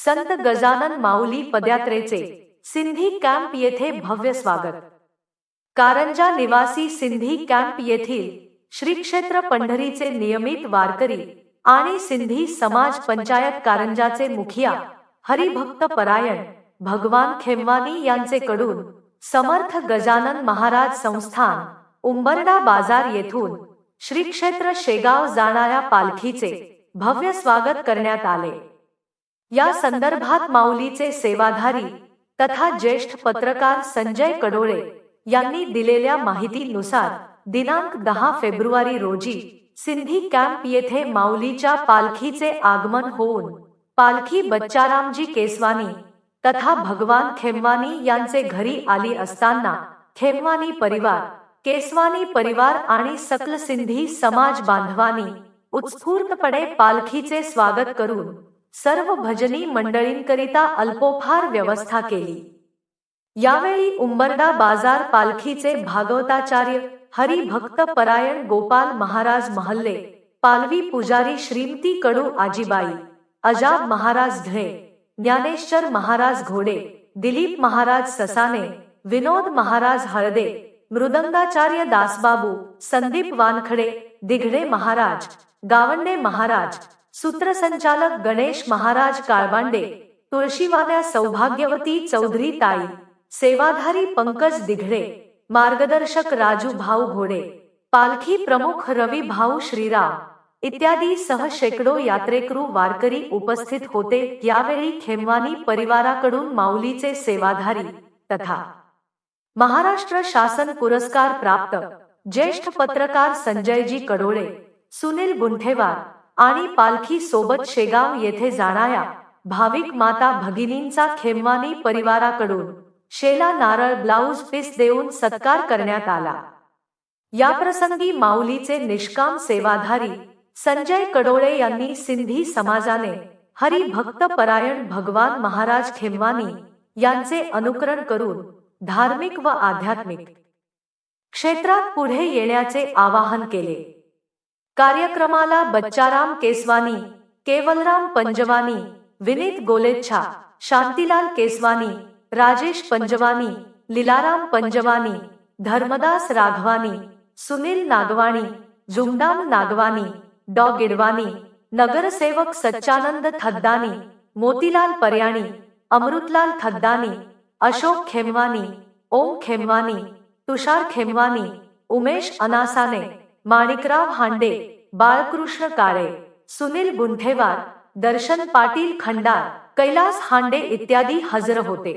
संत गजानन माऊली पदयात्रेचे Sindhi camp येथे भव्य स्वागत। कारंजा निवासी सिंधी कॅम्प येथील श्री क्षेत्र पंढरीचे नियमित वारकरी आणि सिंधी समाज पंचायत कारंजाचे मुखिया हरिभक्त परायण भगवान खेमवानी यांचे कडून समर्थ गजानन महाराज संस्थान उंबरडा बाजार येथून श्री क्षेत्र शेगाव जाणाऱ्या पालखीचे भव्य स्वागत करण्यात आले। या संदर्भात माऊलीचे सेवाधारी तथा ज्येष्ठ पत्रकार संजय कडोळे यांनी दिलेल्या माहितीनुसार दिनांक 10 फेब्रुवारी रोजी सिंधी कॅम्प येथे माऊलीच्या पालखीचे आगमन होऊन पालखी बच्चारामजी केसवानी तथा भगवान खेमवानी यांचे घरी आली असताना खेमवानी परिवार, केसवानी परिवार आणि सकल सिंधी समाज बांधवांनी उत्स्फूर्तपणे पालखीचे स्वागत करून सर्व भजनी मंडळींकरिता अल्पोपहार व्यवस्था केली। यावेळी उंबरडा बाजार पालखीचे भागवताचार्य हरिभक्त परायण गोपाल महाराज महल्ले, पालवी पुजारी श्रीमती कडू आजीबाई, अजाब महाराज ढळे, ज्ञानेश्वर महाराज घोडे, दिलीप महाराज ससाने, विनोद महाराज हळदे, मृदंगाचार्य दासबाबू, संदीप वानखडे, दिघडे महाराज, गावंडे महाराज, सूत्रसंचालक गणेश महाराज काळबांडे, तुळशीवाल्या सौभाग्यवती चौधरी ताई, सेवाधारी पंकज दिघडे, मार्गदर्शक राजू भाऊ घोडे, पालखी प्रमुख रवी भाऊ श्रीराम इत्यादी सह शेकडो यात्रेकरू वारकरी उपस्थित होते। यावेळी खेमवानी परिवाराकडून माऊलीचे सेवाधारी तथा महाराष्ट्र शासन पुरस्कार प्राप्त ज्येष्ठ पत्रकार संजयजी कडोळे, सुनील गुंठेवार आणि पालखी सोबत शेगाव येथे जाणाऱ्या भाविक माता भगिनींचा खेमवानी परिवाराकडून शेला नारळ ब्लाऊज पीस देऊन सत्कार करण्यात आला। याप्रसंगी माऊलीचे निष्काम सेवाधारी संजय कडोळे यांनी सिंधी समाजाने हरिभक्त परायण भगवान महाराज खेमवानी यांचे अनुकरण करून धार्मिक व आध्यात्मिक क्षेत्रात पुढे येण्याचे आवाहन केले। कार्यक्रमाला बच्चाराम केसवानी, केवलराम पंजवानी, विनीत गोलेच्छा, शांतीलाल केसवानी, राजेश पंजवानी, लीलाराम पंजवानी, धर्मदास राघवानी, सुनील नागवाणी, जुमडाम नागवानी, डॉ गिडवानी, नगरसेवक सच्चानंद थद्दानी, मोतीलाल पर्याणी, अमृतलाल थद्दानी, अशोक खेमवानी, ओम खेमवानी, तुषार खेमवानी, उमेश अनासाने, माणिकराव हांडे, बाळकृष्ण काळे, सुनील गुंठेवार, दर्शन पाटील खंडार, कैलास हांडे इत्यादी हजर होते।